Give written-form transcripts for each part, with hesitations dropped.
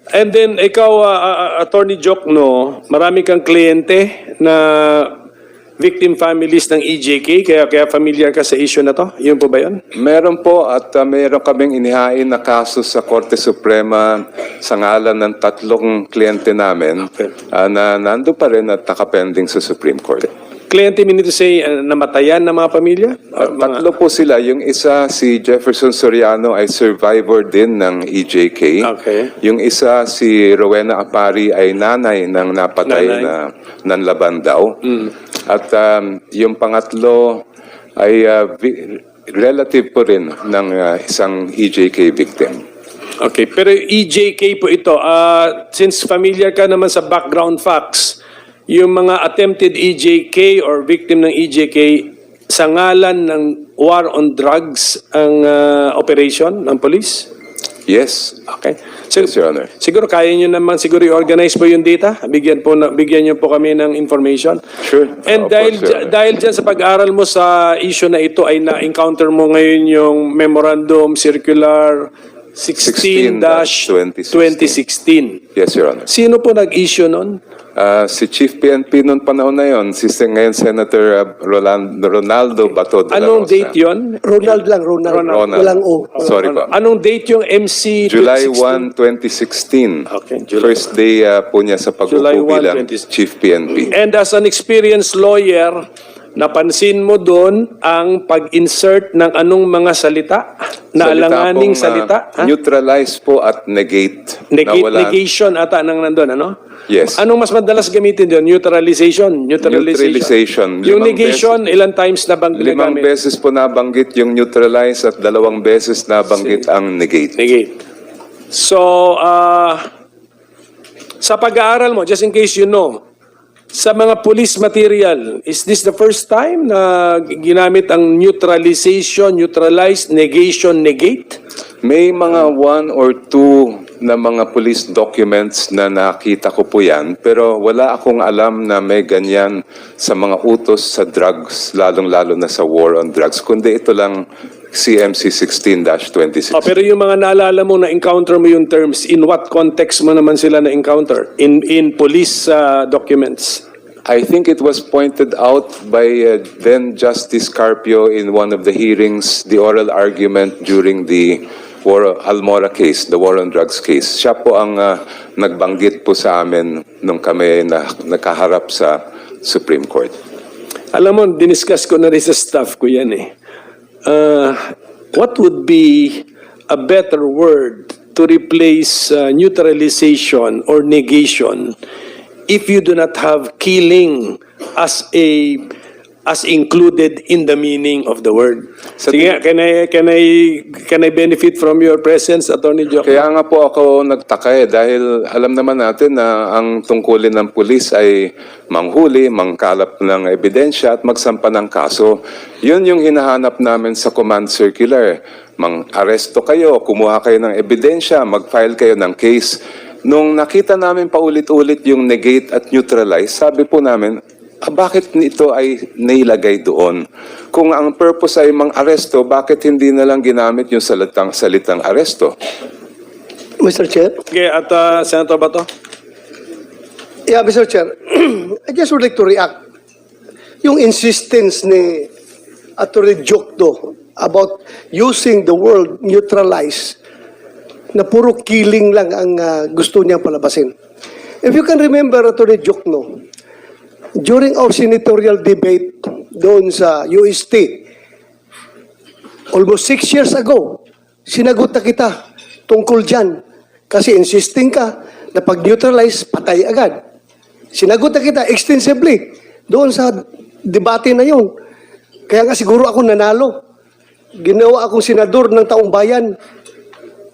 And then, ikaw, Attorney Jokno, marami kang kliyente na victim families ng EJK, kaya familiar ka sa issue na to? Yun po ba yun? Meron po at meron kaming inihain na kaso sa Korte Suprema sa ngalan ng 3 kliyente namin na nando pa rin at nakapending sa Supreme Court. Kliyente, meaning to say, namatayan na mga pamilya? 3 po sila. Yung isa, si Jefferson Soriano, ay survivor din ng EJK. Okay. Yung isa, si Rowena Apari, ay nanay ng napatay na nanlaban daw. At yung pangatlo ay relative po rin ng isang EJK victim. Okay, pero EJK po ito. Since familiar ka naman sa background facts, yung mga attempted EJK or victim ng EJK, sa ngalan ng war on drugs ang operation ng police? Yes. Okay. Yes, Your Honor. Siguro kaya nyo naman siguro i-organize po yung data. Bigyan nyo po kami ng information. Sure. And dahil dyan sa pag-aral mo sa issue na ito ay na-encounter mo ngayon yung Memorandum Circular 16-2016. Yes, Your Honor. Sino po nag-issue nun? Si Chief PNP noong panahon na yon, ngayon Senator Ronaldo Bato de la Anong Rosa. date yon? Ronald lang, Ronald. Walang O. Sorry po. Anong date yung MC July 2016? 1, 2016. Okay, July. First day po niya sa July pag-upo 1, bilang 2016. Chief PNP. And as an experienced lawyer, napansin mo doon ang pag-insert ng anong mga salita? Na alanganing salita? Neutralize po at negate. Negation ata nang nandun, ano? Yes. Anong mas madalas gamitin doon? Neutralization. Neutralization. Yung negation, ilang times na bang 5 ginagamit? beses po nabanggit yung neutralize at 2 beses nabanggit ang negate. Negate. So, sa pag-aaral mo, just in case you know, sa mga police material, is this the first time na ginamit ang neutralization, neutralize, negation, negate? May mga 1 or 2 na mga police documents na nakita ko po yan, pero wala akong alam na may ganyan sa mga utos sa drugs, lalong-lalo na sa war on drugs, kundi ito lang CMC 16-2016. Pero yung mga naalala mo na-encounter mo yung terms, in what context mo naman sila na-encounter? In police documents? I think it was pointed out by then Justice Carpio in one of the hearings, the oral argument during the Almora case, the war on drugs case. Siya po ang nagbanggit po sa amin nung kami nakaharap sa Supreme Court. Alam mo, diniscuss ko na rin sa staff ko yan eh. What would be a better word to replace neutralization or negation if you do not have killing as included in the meaning of the word? Sige, can I benefit from your presence, Attorney Jokno? Kaya nga po ako nagtaka dahil alam naman natin na ang tungkulin ng pulis ay manghuli, mangkalap ng ebidensya at magsampa ng kaso. Yun yung hinahanap namin sa command circular. Mang-aresto kayo, kumuha kayo ng ebidensya, mag-file kayo ng case. Nung nakita namin paulit-ulit yung negate at neutralize, sabi po namin, bakit ito ay nailagay doon? Kung ang purpose ay mang-aresto, bakit hindi na lang ginamit yung salitang aresto? Mr. Chair? Okay, at Senator Bato? Yeah, Mr. Chair. I just would like to react. Yung insistence ni Atty. Jokno about using the word neutralize na puro killing lang ang gusto niyang palabasin. If you can remember, Atty. Jokno, during our senatorial debate doon sa UST, almost 6 years ago, sinagot na kita tungkol dyan. Kasi insisting ka na pag-neutralize, patay agad. Sinagot na kita extensively doon sa debate na yun. Kaya nga siguro ako nanalo. Ginawa akong senador ng taong bayan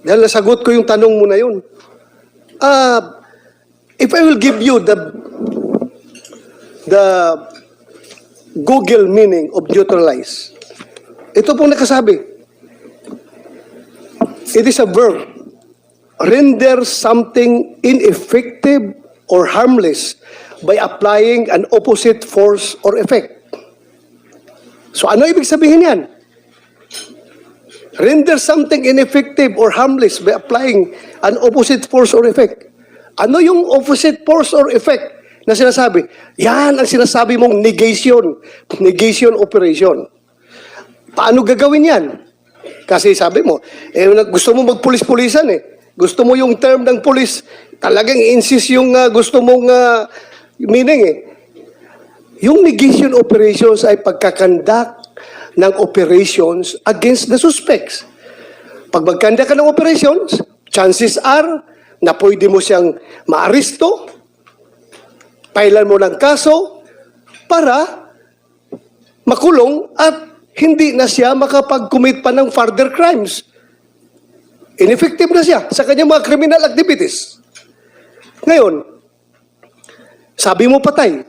dahil nasagot ko yung tanong mo na yun. If I will give you the Google meaning of neutralize. Ito pong nakasabi. It is a verb. Render something ineffective or harmless by applying an opposite force or effect. So ano ibig sabihin yan? render something ineffective or harmless by applying an opposite force or effect. Ano yung opposite force or effect na sinasabi? Yan ang sinasabi mong negation. Negation operation. Paano gagawin yan? Kasi sabi mo, gusto mo magpulis-pulisan eh. Gusto mo yung term ng pulis, talagang insist yung gusto mong meaning eh. Yung negation operations ay pagkakandak ng operations against the suspects. Pag magkanda ka ng operations, chances are na pwede mo siyang maaresto, pailan mo ng kaso, para makulong at hindi na siya makapag-commit pa ng further crimes. Ineffective na siya sa kanyang mga criminal activities. Ngayon, sabi mo patay.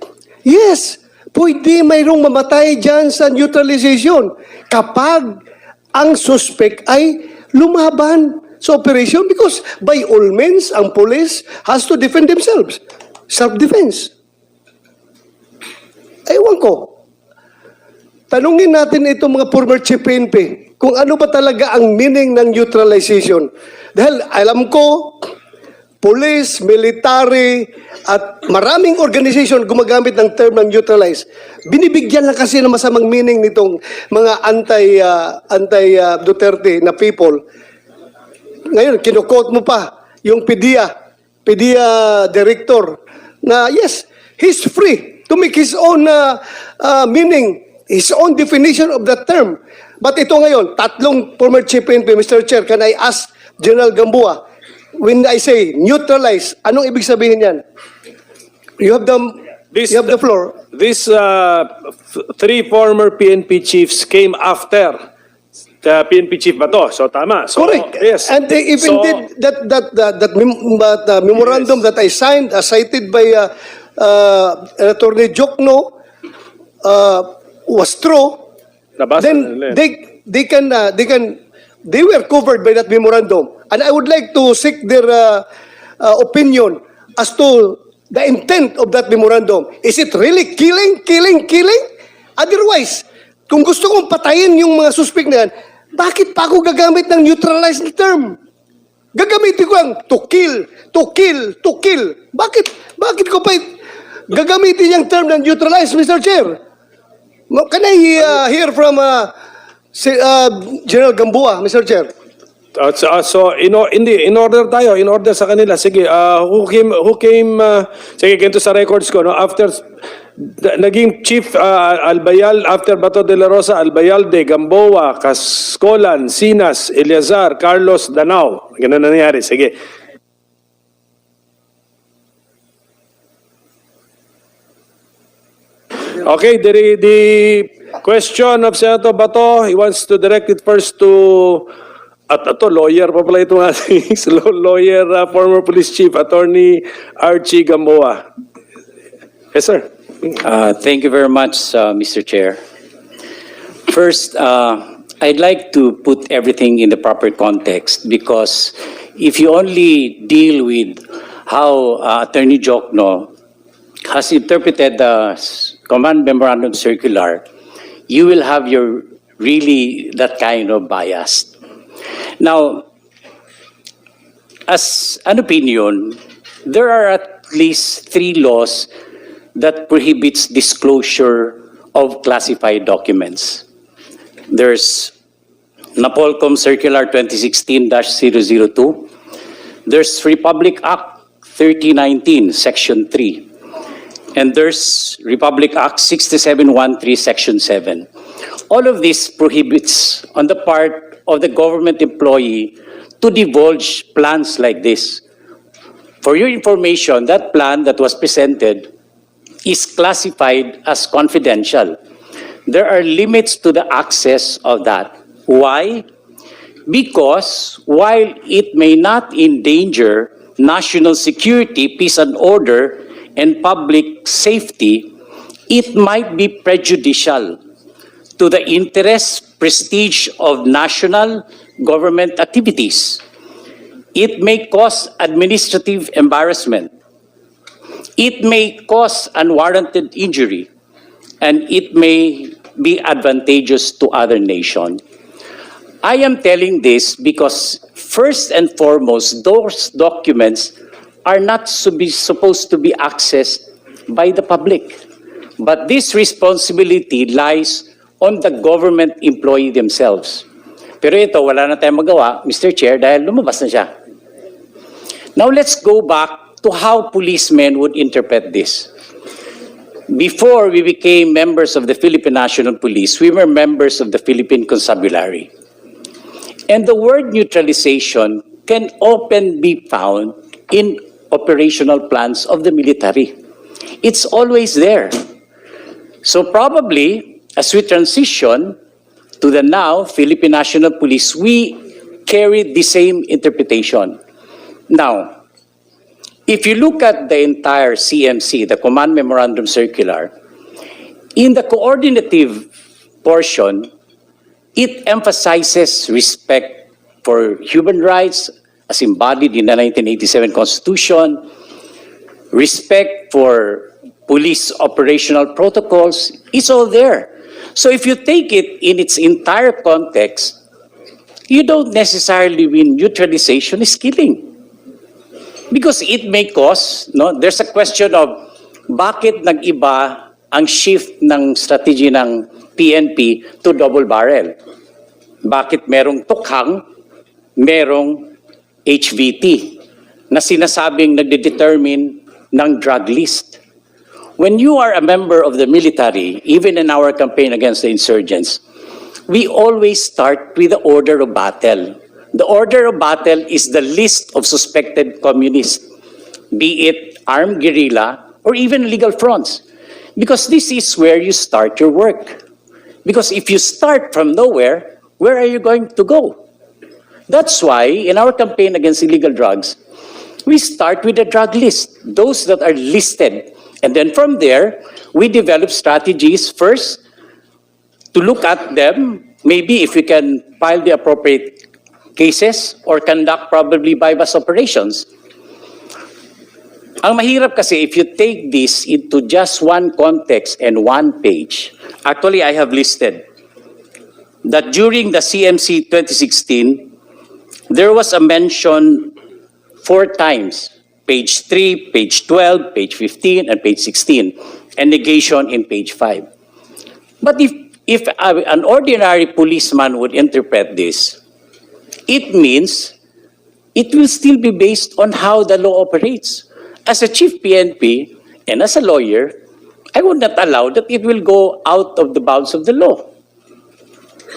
Yes, pwede mayroong mamatay dyan sa neutralization kapag ang suspect ay lumaban sa operation because by all means, ang police has to defend themselves. Self-defense. Ewan ko. Tanungin natin itong mga former chief PNP kung ano ba talaga ang meaning ng neutralization. Dahil alam ko, police, military, at maraming organization gumagamit ng term ng neutralize. Binibigyan lang kasi ng masamang meaning nitong mga anti-Duterte na people. Ngayon, kinukot mo pa yung PDEA director na yes, he's free to make his own meaning, his own definition of that term. But ito ngayon, tatlong former chief PNP, Mr. Chair, can I ask General Gamboa, when I say neutralize, anong ibig sabihin yan? You have the floor. These three former PNP chiefs came after the PNP chief Bato. So tama. So, Correct. Yes. And they even did that memorandum that I signed, cited by Attorney Jokno, was true. Nabasa Then nila. they were covered by that memorandum. And I would like to seek their opinion as to the intent of that memorandum. Is it really killing? Otherwise, kung gusto kong patayin yung mga suspect na yan, bakit pa ako gagamit ng neutralized term? Gagamitin ko ang to kill. Bakit ko pa gagamitin yung term ng neutralized, Mr. Chair? Can I hear from General Gamboa, Mr. Chair? So in order sa kanila. Sige, who came sige, ganito sa records ko, no, after naging chief Albayal, after Bato de la Rosa, Albayalde, Gamboa, Cascolan, Sinas, Eleazar, Carlos, Danao. Ganun na nangyari. Sige. Okay, the question of Senator Bato, he wants to direct it first to lawyer pa pala itong ating lawyer, former police chief, Attorney Archie Gamboa. Yes, sir. Thank you very much, Mr. Chair. First, I'd like to put everything in the proper context because if you only deal with how Attorney Jokno has interpreted the Command Memorandum Circular, you will have that kind of bias. Now, as an opinion, there are at least 3 laws that prohibits disclosure of classified documents. There's NAPOLCOM Circular 2016-002. There's Republic Act 3019, Section 3. And there's Republic Act 6713, Section 7. All of this prohibits on the part of the government employee to divulge plans like this. For your information, that plan that was presented is classified as confidential. There are limits to the access of that. Why? Because while it may not endanger national security, peace and order, and public safety, it might be prejudicial to the interest, prestige of national government activities. It may cause administrative embarrassment. It may cause unwarranted injury, and it may be advantageous to other nations. I am telling this because first and foremost, those documents are not supposed to be accessed by the public. But this responsibility lies on the government employee themselves. Pero ito, wala na tayong magawa, Mr. Chair, dahil lumabas na siya. Now let's go back to how policemen would interpret this. Before we became members of the Philippine National Police, we were members of the Philippine Constabulary. And the word neutralization can often be found in operational plans of the military. It's always there. So probably, as we transition to the now Philippine National Police, we carry the same interpretation. Now, if you look at the entire CMC, the Command Memorandum Circular, in the coordinative portion, it emphasizes respect for human rights as embodied in the 1987 Constitution, respect for police operational protocols, it's all there. So if you take it in its entire context, you don't necessarily mean neutralization is killing. Because it may cause, no, there's a question of bakit nag-iba ang shift ng strategy ng PNP to double barrel? Bakit merong tukhang, merong HVT na sinasabing nagde-determine ng drug list? When you are a member of the military, even in our campaign against the insurgents, we always start with the order of battle. The order of battle is the list of suspected communists, be it armed guerrilla or even legal fronts. Because this is where you start your work. Because if you start from nowhere, where are you going to go? That's why in our campaign against illegal drugs, we start with a drug list, those that are listed. And then from there, we develop strategies first to look at them, maybe if we can file the appropriate cases or conduct probably bypass operations. Ang mahirap kasi if you take this into just one context and one page, actually I have listed that during the CMC 2016, there was a mention 4 times, page 3, page 12, page 15, and page 16, and negation in page 5. But if an ordinary policeman would interpret this, it means it will still be based on how the law operates. As a chief PNP and as a lawyer, I would not allow that it will go out of the bounds of the law.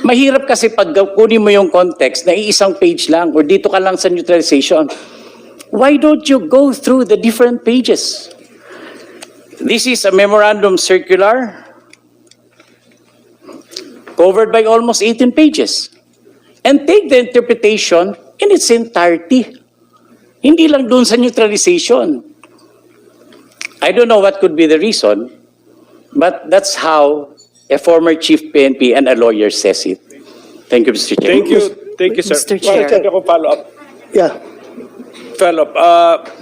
Mahirap kasi pag kunin mo yung context na iisang page lang or dito ka lang sa neutralization. Why don't you go through the different pages? This is a memorandum circular covered by almost 18 pages. And take the interpretation in its entirety. Hindi lang dun sa neutralization. I don't know what could be the reason, but that's how a former chief PNP and a lawyer says it. Thank you, Mr. Chair. Thank you, sir. Mr. Chair. Pwede ako follow up. Yeah.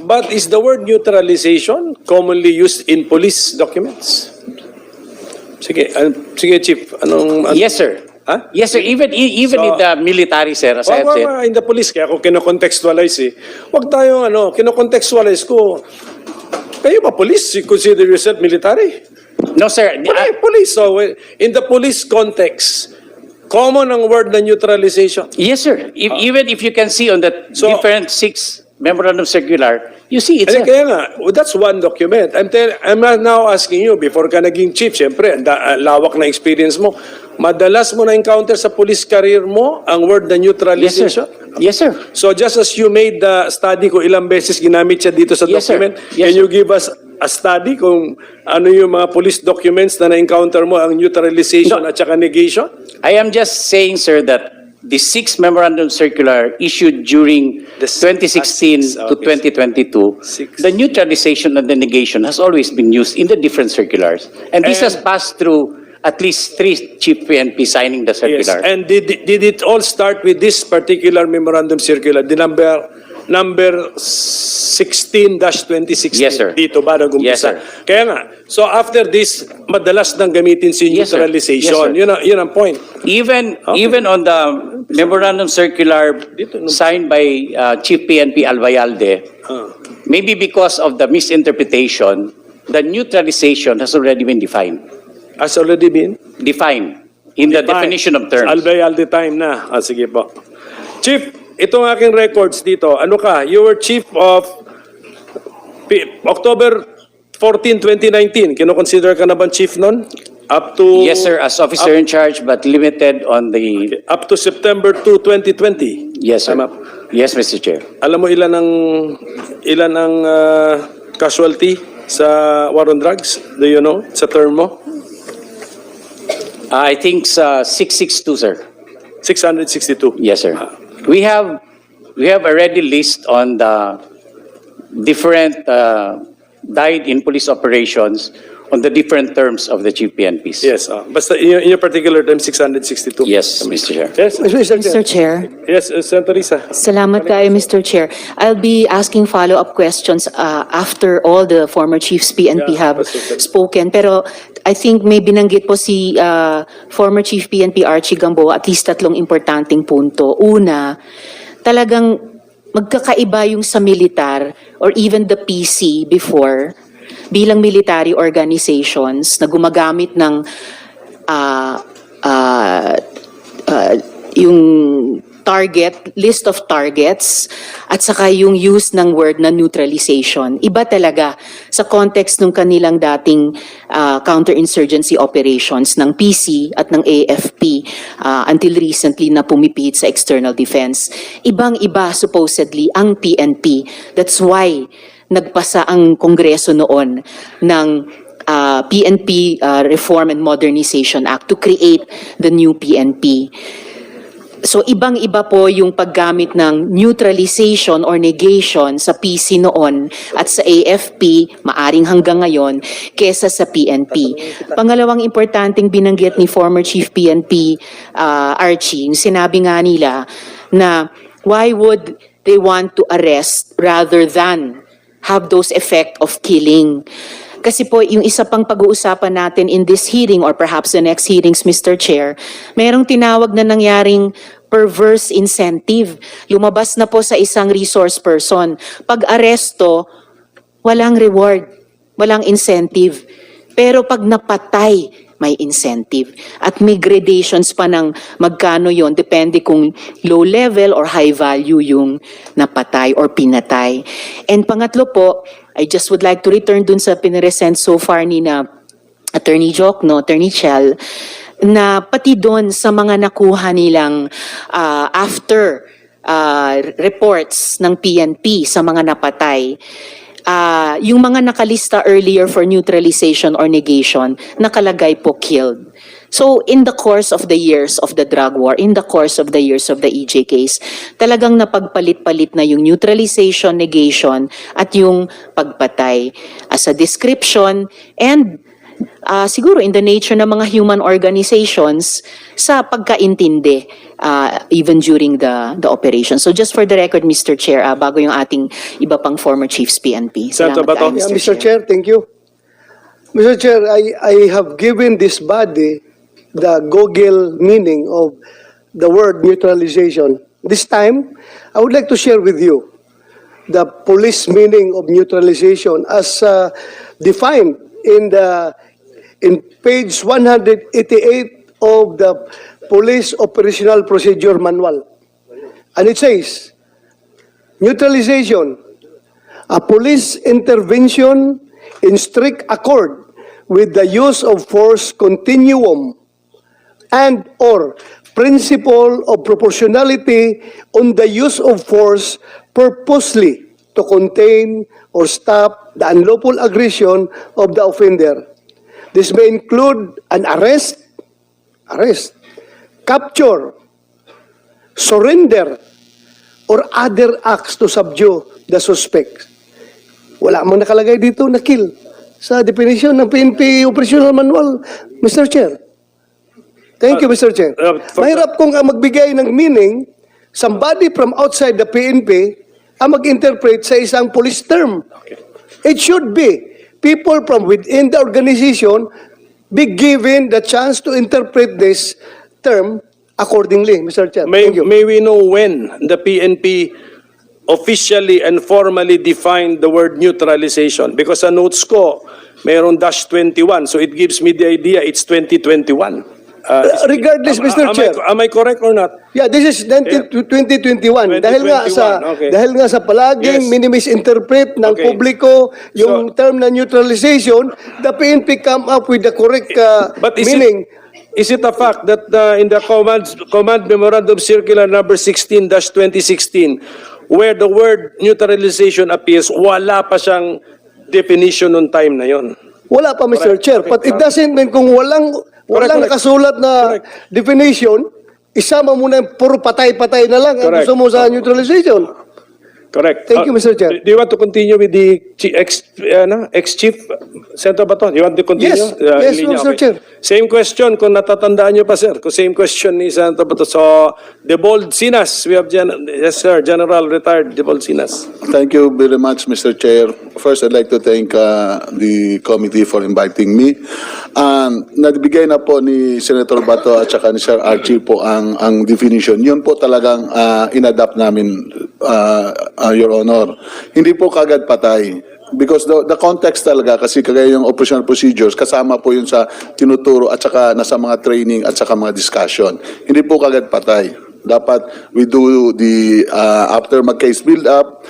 But is the word neutralization commonly used in police documents? Sige, sige, Chief. Yes, sir. Huh? Yes, sir. Even So, in the military, sir, as I have said. In the police, kaya ako kinocontextualize eh. Huwag tayong kinocontextualize ko. Kayo ba police? You consider yourself military? No, sir. Police. So, in the police context, common ang word na neutralization. Yes, sir. Even if you can see on the So- different 6 memorandum circular, you see it's Kaya nga, that's one document. I'm now asking you, before ka naging chief, siyempre, lawak na experience mo, madalas mo na-encounter sa police career mo ang word na Yes, neutralization? sir. Yes, sir. So just as you made the study ko, ilang beses ginamit siya dito sa Yes, sir. document, Yes, can sir. you give us a study kung ano yung mga police documents na na-encounter mo, ang neutralization No. at saka negation? I am just saying, sir, that the 6 memorandum circular issued during The 2016 six, to okay. 2022, Six. the neutralization and the negation has always been used in the different circulars. And this has passed through at least 3 chief PNP signing the Yes. circular. And did it all start with this particular memorandum circular, the number number 16-2016. Yes, sir. Dito ba nag-umpisa? Yes, sir. Kaya nga, so after this, madalas nang gamitin si Yes, sir. neutralization. Yes, sir. Yun ang point. Even on the memorandum circular signed by Chief PNP Albayalde, maybe because of the misinterpretation, the neutralization has already been defined. Has already been? Defined in the definition of terms. Albayalde time na. Sige po. Chief, itong aking records dito, ano ka? You were chief of October 14, 2019. Kino-consider ka na bang chief nun? Up to... Yes, sir, as officer in charge, but limited on the... Up to September 2, 2020. Yes, sir. Tama. Yes, Mr. Chair. Alam mo ilan ang casualty sa war on drugs? Do you know? Sa term mo? I think 662, sir. 662. Yes, sir. We have already list on the different died in police operations on the different terms of the Chief PNPs. Yes. Basta in your particular term, 662. Yes, Mr. Chair. Yes. Mr. Chair. Mr. Chair, Yes, Senator Risa. salamat kayo, Mr. Chair. I'll be asking follow-up questions after all the former chiefs PNP Yeah, have absolutely. spoken. Pero I think may binanggit po si former Chief PNP Archie Gamboa at least tatlong importanteng punto. Una, talagang magkakaiba yung sa militar or even the PC before bilang military organizations na gumagamit ng yung list of targets at saka yung use ng word na neutralization. Iba talaga sa context ng kanilang dating counterinsurgency operations ng PC at ng AFP until recently na pumipihit sa external defense. Ibang-iba supposedly ang PNP. That's why nagpasa ang Kongreso noon ng PNP Reform and Modernization Act to create the new PNP. So ibang-iba po yung paggamit ng neutralization or negation sa PC noon at sa AFP, maaring hanggang ngayon, kesa sa PNP. Pangalawang importanteng binanggit ni former Chief PNP Archie, yung sinabi nga nila na why would they want to arrest rather than have those effect of killing? Kasi po, yung isa pang pag-uusapan natin in this hearing or perhaps the next hearings, Mr. Chair, merong tinawag na nangyaring perverse incentive. Lumabas na po sa isang resource person. Pag aresto, walang reward, walang incentive. Pero pag napatay, may incentive. At may gradations pa ng magkano yon depende kung low level or high value yung napatay or pinatay. And pangatlo po, I just would like to return dun sa piniresent so far ni na Attorney Jokno, Attorney Chell, na pati doon sa mga nakuha nilang after reports ng PNP sa mga napatay, yung mga nakalista earlier for neutralization or negation, nakalagay po killed. So in the course of the years of the drug war, in the course of the years of the EJ case, talagang napagpalit-palit na yung neutralization, negation, at yung pagpatay as a description and siguro in the nature ng mga human organizations sa pagkaintindi even during the operation. So just for the record, Mr. Chair, bago yung ating iba pang former chiefs PNP. Senator Salamat Bato. kayo, Yeah, Mr. Chair, thank you. Mr. Chair, I have given this body the Google meaning of the word neutralization. This time, I would like to share with you the police meaning of neutralization as defined in page 188 of the Police Operational Procedure Manual. And it says, neutralization, a police intervention in strict accord with the use of force continuum and or principle of proportionality on the use of force purposely to contain or stop the unlawful aggression of the offender. This may include an arrest, capture, surrender, or other acts to subdue the suspect. Wala mang nakalagay dito na kill sa definition ng PNP Operational Manual, Mr. Chair. Thank you, Mr. Chair. Mahirap kung magbigay ng meaning, somebody from outside the PNP ang mag-interpret sa isang police term. It should be people from within the organization be given the chance to interpret this term accordingly, Mr. Chair. May, Thank you. may we know when the PNP officially and formally defined the word neutralization? Because sa notes ko, mayroon -21, so it gives me the idea it's 2021. Regardless, Mr. Chair. Am I correct or not? Yeah, this is 2021. Dahil nga sa 2021, okay. dahil nga sa palaging Yes. minimisinterpret ng Okay. publiko yung So- term na neutralization, the PNP come up with the correct But meaning. Is it a fact that in the command memorandum circular number 16-2016, where the word neutralization appears, wala pa siyang definition nung time na yon? Wala pa, Mr. Correct. Chair. Okay. But it doesn't mean kung walang Correct. nakasulat na Correct. definition, isama mo na yung puro patay-patay na lang ang Correct. gusto mo sa neutralization. Correct. Thank you, Mr. Chair. Do you want to continue with the ex-chief, Senator Bato? You want to continue? Yes. Yes, Linya, Mr. Chair. Same question, kung natatandaan nyo pa, sir. Kung same question ni Senator Bato. So, Debold Sinas, we have, yes, sir, General Retired Debold Sinas. Thank you very much, Mr. Chair. First, I'd like to thank the committee for inviting me. Nagbigay na po ni Senator Bato at saka ni Sir Archie po ang definition. Yun po talagang inadapt namin, Your Honor. Hindi po kagad patay. Because the context talaga, kasi kagaya yung operational procedures, kasama po yun sa tinuturo at saka nasa mga training at saka mga discussion. Hindi po kagad patay. Dapat we do the, after mag-case build-up,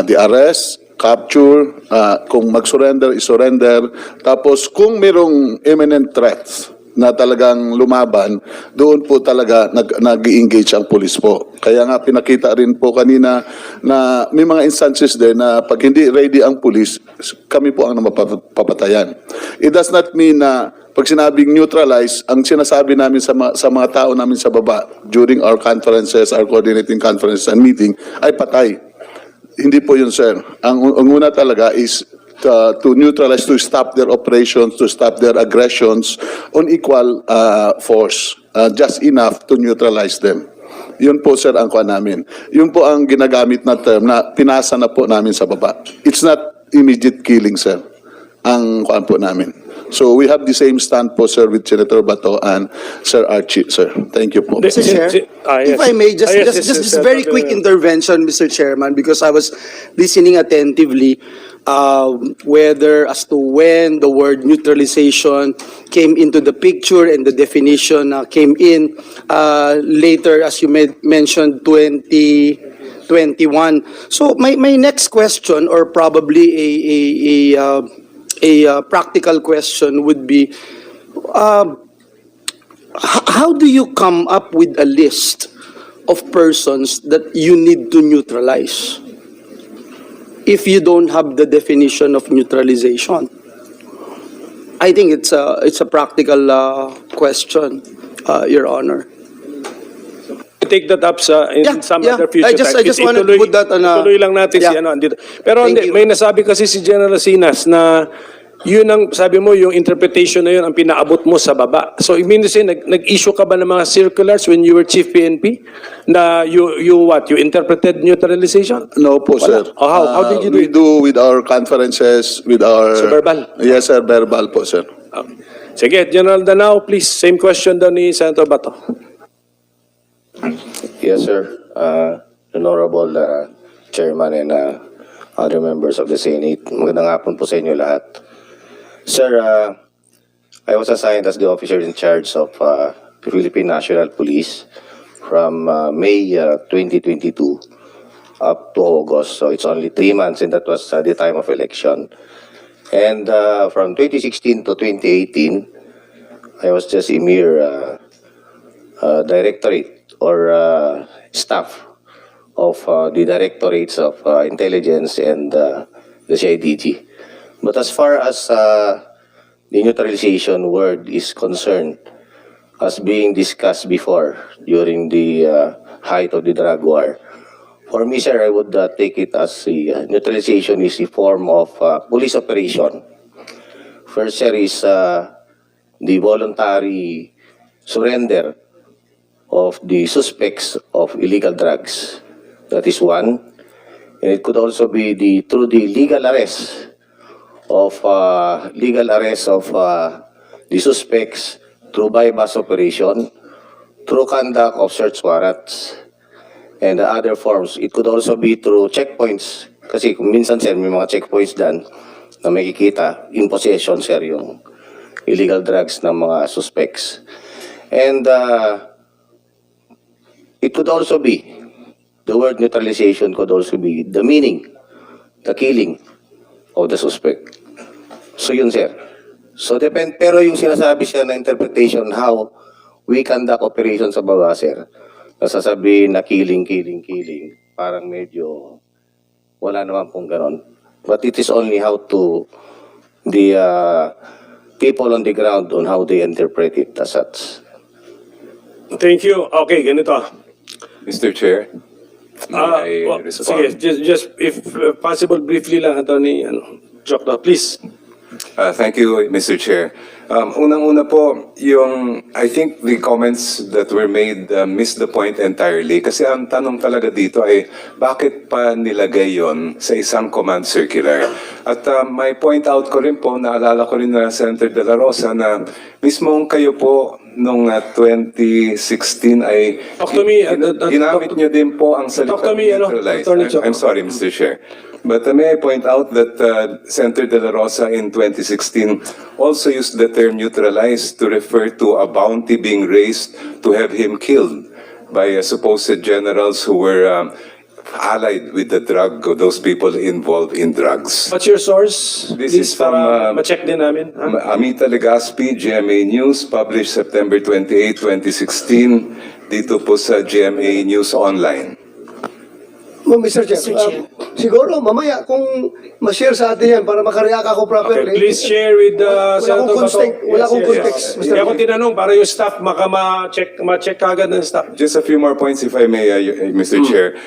the arrest, capture, kung mag-surrender, is-surrender. Tapos kung merong imminent threats na talagang lumaban, doon po talaga nag-engage ang police po. Kaya nga pinakita rin po kanina na may mga instances din na pag hindi ready ang police, kami po ang mapapatayan. It does not mean na pag sinabing neutralize, ang sinasabi namin sa mga tao namin sa baba during our conferences, our coordinating conferences and meeting, ay patay. Hindi po yun, sir. Ang una talaga is to neutralize, to stop their operations, to stop their aggressions on equal force, just enough to neutralize them. Yun po, sir, ang kuha namin. Yun po ang ginagamit na term na pinasa na po namin sa baba. It's not immediate killing, sir, ang kuha po namin. So we have the same stand po, sir, with Senator Bato and Sir Archie, sir. Thank you po. The- Mr. Chair, Yes. if I may, just Yes, just yes, just yes, very yes, quick yes. intervention, Mr. Chairman, because I was listening attentively whether as to when the word neutralization came into the picture and the definition came in later, as you mentioned, 2021. So my next question, or probably a practical question, would be, how do you come up with a list of persons that you need to neutralize if you don't have the definition of neutralization? I think it's a practical question, Your Honor. Take that up in Yeah, some yeah. other future I just time. wanted to put that on a- Ituloy lang natin si Yeah. andito. Pero Thank hindi, you. may nasabi kasi si General Sinas na yun ang, sabi mo, yung interpretation na yun ang pinaabot mo sa baba. So, I mean to say, nag-issue ka ba ng mga circulars when you were Chief PNP na you interpreted neutralization? No po, Wala. sir. Oh, how did you do We it? do with our conferences, with our... So, verbal? Yes, sir, verbal po, sir. Sige, General Danao, please. Same question daw ni Senator Bato. Yes, sir. Honorable Chairman and other members of the Senate. Magandang hapon po sa inyo lahat. Sir, I was assigned as the officer in charge of Philippine National Police from May 2022 up to August. So it's only 3 months, and that was the time of election. And from 2016 to 2018, I was just a mere directorate or staff of the directorates of intelligence and the CIDG. But as far as the neutralization word is concerned, as being discussed before during the height of the drug war, for me, sir, I would take it as neutralization is a form of police operation. First, sir, is the voluntary surrender of the suspects of illegal drugs. That is one. And it could also be through the legal arrest of the suspects through bypass operation, through conduct of search warrants, and the other forms. It could also be through checkpoints. Kasi kung minsan, sir, may mga checkpoints dyan na makikita in possession, sir, yung illegal drugs ng mga suspects. And it could also be, the word neutralization could also be the meaning, the killing of the suspect. So yun, sir. So pero yung sinasabi siya na interpretation how we conduct operations sa baba, sir, nasasabihin na killing, parang medyo wala naman pong ganon. But it is only how to the people on the ground on how they interpret it as such. Thank you. Okay, ganito. Mr. Chair, may I Well, respond? sige, just if possible, briefly lang, Attorney Jokno, please. Thank you, Mr. Chair. Unang-una po, I think the comments that were made missed the point entirely. Kasi ang tanong talaga dito ay, bakit pa nilagay yon sa isang command circular? At may point out ko rin po, naalala ko rin na Senator De La Rosa na mismong kayo po nung 2016 ay Talk to me, ginamit niyo din po ang Talk salita to me, neutralize. Attorney Jokno. I'm sorry, Mr. Chair. But may I point out that Senator De La Rosa in 2016 also used the term neutralize to refer to a bounty being raised to have him killed by supposed generals who were allied with the drug, or those people involved in drugs. What's your source? This Please, is from, para ma-check din namin. Amita Legaspi, GMA News, published September 28, 2016, dito po sa GMA News Online. Mr. Chair, Mr. Chair. siguro mamaya kung ma-share sa atin yan para makareact ako Okay, properly. please share with Senator Bato. Wala akong context, Mr. Hindi ako Chair. tinanong para yung staff ma-check kagad ng staff. Just a few more points, if I may, Mr. Chair.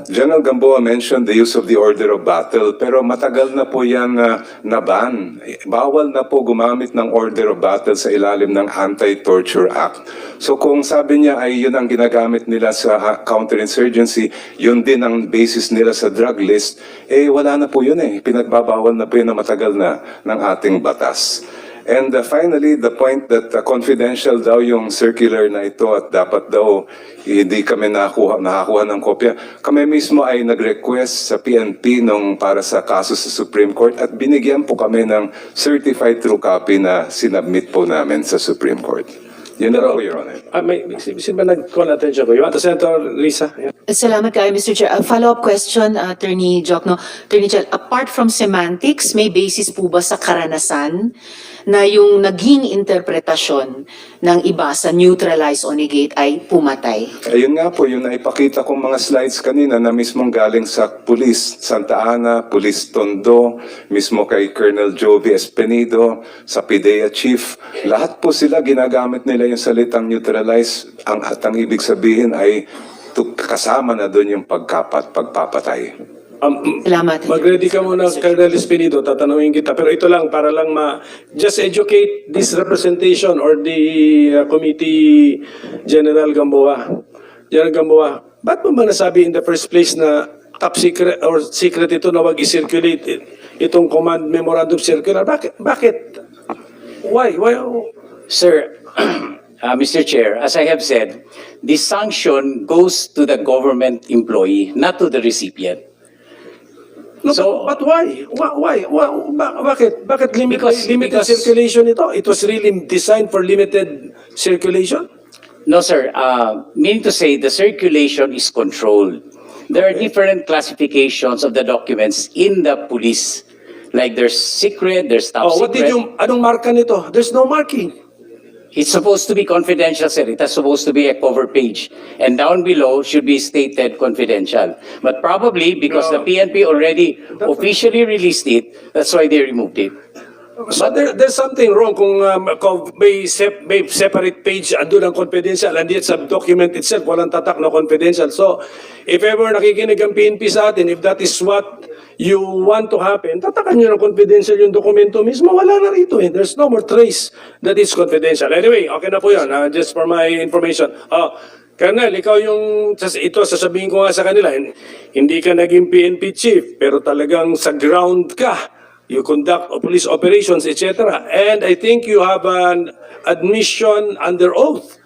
General Gamboa mentioned the use of the order of battle, pero matagal na po yan na-ban. Bawal na po gumamit ng order of battle sa ilalim ng Anti-Torture Act. So kung sabi niya ay yun ang ginagamit nila sa counterinsurgency, yun din ang basis nila sa drug list, wala na po yun Pinagbabawal na po yun na matagal na ng ating batas. And finally, the point that confidential daw yung circular na ito at dapat daw hindi kami nakakuha ng kopya. Kami mismo ay nag-request sa PNP nung para sa kaso sa Supreme Court at binigyan po kami ng certified true copy na sinubmit po namin sa Supreme Court. Yun na po, Your Honor. Sino ba nag-call attention ko? You want to Senator Risa? Yeah. Salamat kayo, Mr. Chair. A follow-up question, Attorney Jokno. Attorney Chel, apart from semantics, may basis po ba sa karanasan na yung naging interpretasyon ng iba sa neutralize o negate ay pumatay? Ayun nga po, yun na ipakita kong mga slides kanina na mismong galing sa Police Santa Ana, Police Tondo, mismo kay Colonel Jovi Espenido, sa PIDEA Chief. Lahat po sila ginagamit nila yung salitang neutralize. At ang ibig sabihin ay kasama na doon yung pagpapatay. Salamat. Mag-ready ka muna, Colonel Espinido, tatanungin kita. Pero ito lang, para lang just educate this representation or the Committee General Gamboa. General Gamboa, ba't mo ba nasabi in the first place na top secret or secret ito na wag i-circulate itong command memorandum circular? Bakit? Why? Sir, Mr. Chair, as I have said, the sanction goes to the government employee, not to the recipient. No, So- but why? Why? Bakit limited Because- circulation ito? It was really designed for limited circulation? No, sir. Meaning to say, the circulation is controlled. There are different classifications of the documents in the police. Like there's secret, there's top Oh, what did secret. anong marka nito? There's no marking. It's supposed to be confidential, sir. It is supposed to be a cover page. And down below should be stated confidential. But probably because the PNP already officially released it, that's why they removed it. So there's something wrong kung may separate page andun ang confidential and yet sa document itself walang tatak na confidential. So if ever nakikinig ang PNP sa atin, if that is what you want to happen, tatakan nyo ng confidential yung dokumento mismo, wala na rito eh. There's no more trace that is confidential. Anyway, okay na po yun, just for my information. Colonel, ikaw yung, ito sasabihin ko nga sa kanila, hindi ka naging PNP chief, pero talagang sa ground ka. You conduct police operations, etc. And I think you have an admission under oath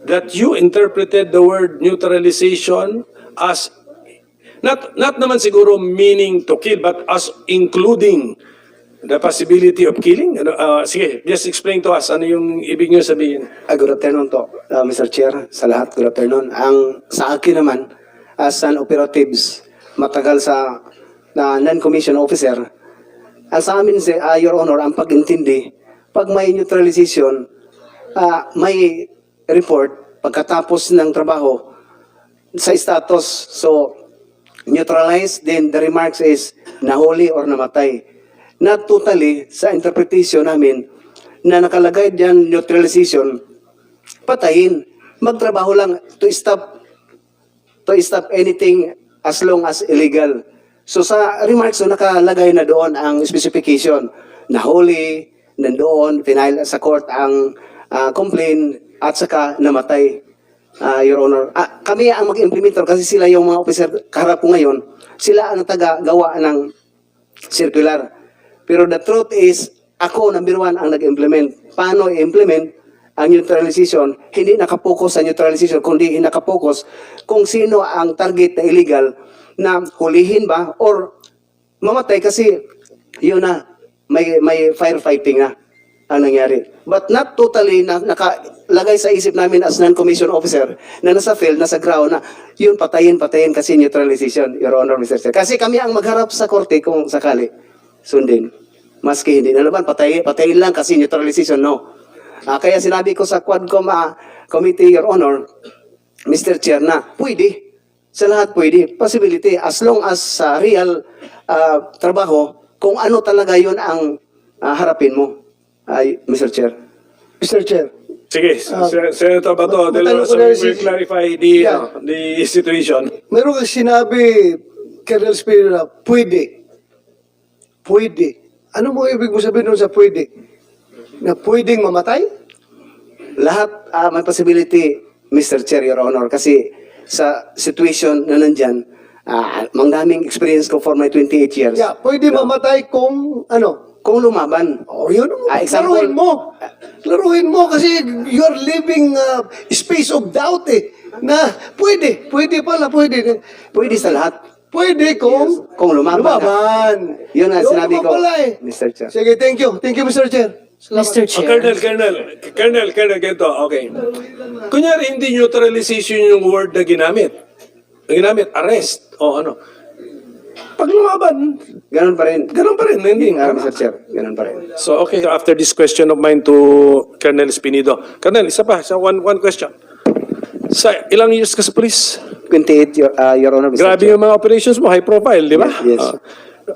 that you interpreted the word neutralization as not naman siguro meaning to kill, but as including the possibility of killing. Sige, just explain to us ano yung ibig nyo sabihin. Good afternoon to, Mr. Chair, sa lahat, good afternoon. Sa akin naman, as an operatives, matagal sa non-commissioned officer, ang sa amin, Your Honor, ang pag-intindi, pag may neutralization, may report pagkatapos ng trabaho sa status. So, neutralized, then the remarks is nahuli or namatay. Not totally, sa interpretation namin, na nakalagay dyan neutralization, patayin. Magtrabaho lang to stop anything as long as illegal. So sa remarks so nakalagay na doon ang specification. Nahuli, nandoon, final sa court ang complaint at saka namatay, Your Honor. Kami ang mag-implementer kasi sila yung mga officer kaharap ko ngayon. Sila ang taga-gawa ng circular. Pero the truth is, ako, number one, ang nag-implement. Paano i-implement ang neutralization? Hindi nakapokus sa neutralization, kundi nakapokus kung sino ang target na illegal na hulihin ba or mamatay kasi yun na, may firefighting na ang nangyari. But not totally na nakalagay sa isip namin as non-commissioned officer na nasa field, nasa ground na yun patayin kasi neutralization, Your Honor, Mr. Chair. Kasi kami ang magharap sa korte kung sakali sundin. Maski hindi na naman, patayin lang kasi neutralization, no. Kaya sinabi ko sa Quadcom Committee, Your Honor, Mr. Chair, na pwede. Sa lahat pwede. Possibility. As long as sa real trabaho, kung ano talaga yun ang harapin mo, Mr. Chair. Mr. Chair. Sige, Senator Bato, matanong ko so na we si- will clarify Yeah. the situation. Meron kang sinabi, Colonel Spiro, na pwede. Pwede. Ano mo ibig mo sabihin nun sa pwede? Na pwedeng mamatay? Lahat may possibility, Mr. Chair, Your Honor, kasi sa situation na nandyan, daming experience ko for my 28 years. Yeah, pwede mamatay kung ano? Kung lumaban, Oh, yun. example- Laruin mo. Laruin mo kasi you're living space of doubt eh. Na pwede. Pwede pala, pwede. pwede sa lahat. Pwede kung, Yes, kung lumaban ka. lumaban. Yun ang sinabi ko, pala eh. Mr. Chair. Sige, thank you. Thank you, Mr. Chair. Mr. Chair. Colonel, ganito, okay. Kunyari, hindi neutralization yung word na ginamit. Arrest, o ano. Pag lumaban, Ganun pa rin. hindi. Mr. Chair, ganun pa rin. So, okay, after this question of mine to Colonel Espinido. Colonel, isa pa, one question. Sa ilang years ka sa police? 28, Your Honor, Mr. Grabe Chair. yung mga operations mo, high profile, di ba? Yes. Mr.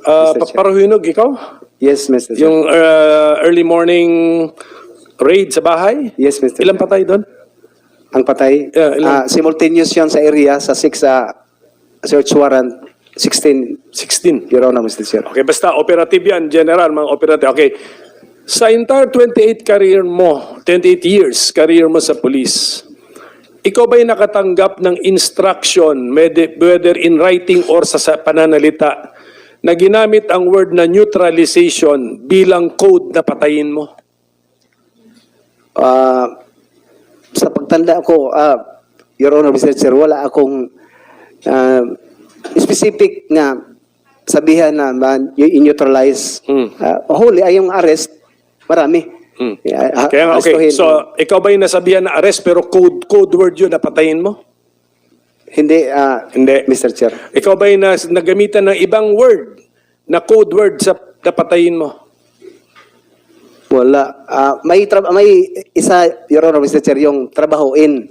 Chair. Paparuhinog, ikaw? Yes, Mr. Chair. Yung early morning raid sa bahay? Yes, Mr. Ilang Chair. patay doon? Ang patay, Yeah, simultaneous yun sa area, sa 6 search warrant, 16, 16. Your Honor, Mr. Chair. Okay, basta operative yan, general, mga operative. Okay. Sa entire 28 years career mo sa police, ikaw ba'y nakatanggap ng instruction, whether in writing or sa pananalita, na ginamit ang word na neutralization bilang code na patayin mo? Sa pagtanda ko, Your Honor, Mr. Chair, wala akong specific na sabihan na i-neutralize. Huli ay yung arrest, marami. Kaya nga, okay. Arestuhin. So, ikaw ba'y nasabihan na arrest pero code word yun na patayin mo? Hindi, Hindi. Mr. Chair. Ikaw ba'y nagamitan ng ibang word na code word sa napatayin mo? Wala. May isa, Your Honor, Mr. Chair, yung trabahoin.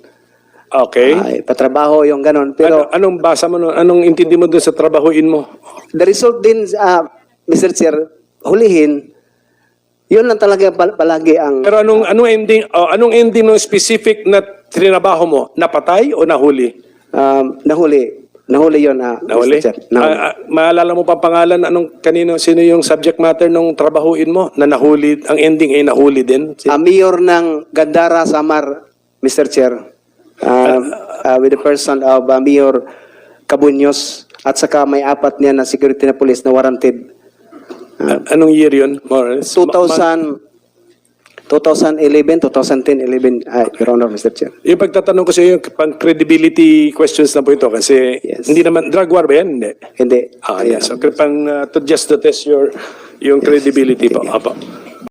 Okay. Patrabaho yung ganon. Pero Anong basa mo nun? Anong intindi mo dun sa trabahuin mo? the result din, Mr. Chair, hulihin, yun lang talaga palagi ang Pero anong ending ng specific na trinabaho mo? Napatay o nahuli? nahuli. Nahuli yun, Nahuli? Mr. Chair. Nahuli. Maalala mo pa pangalan, sino yung subject matter nung trabahuin mo na nahuli, ang ending ay nahuli din? Mayor ng Gandara, Samar, Mr. Chair, with the person of Mayor Cabuños, at saka may 4 niya na security na police na warranted. Anong year yun? More or less? 2011, 2010, 11, Your Honor, Mr. Chair. Yung pagtatanong ko sa iyo, pang credibility questions na po ito kasi Yes. hindi naman, drug war ba yan? Hindi. Hindi. Yes. Okay, just to test your credibility po. Apo.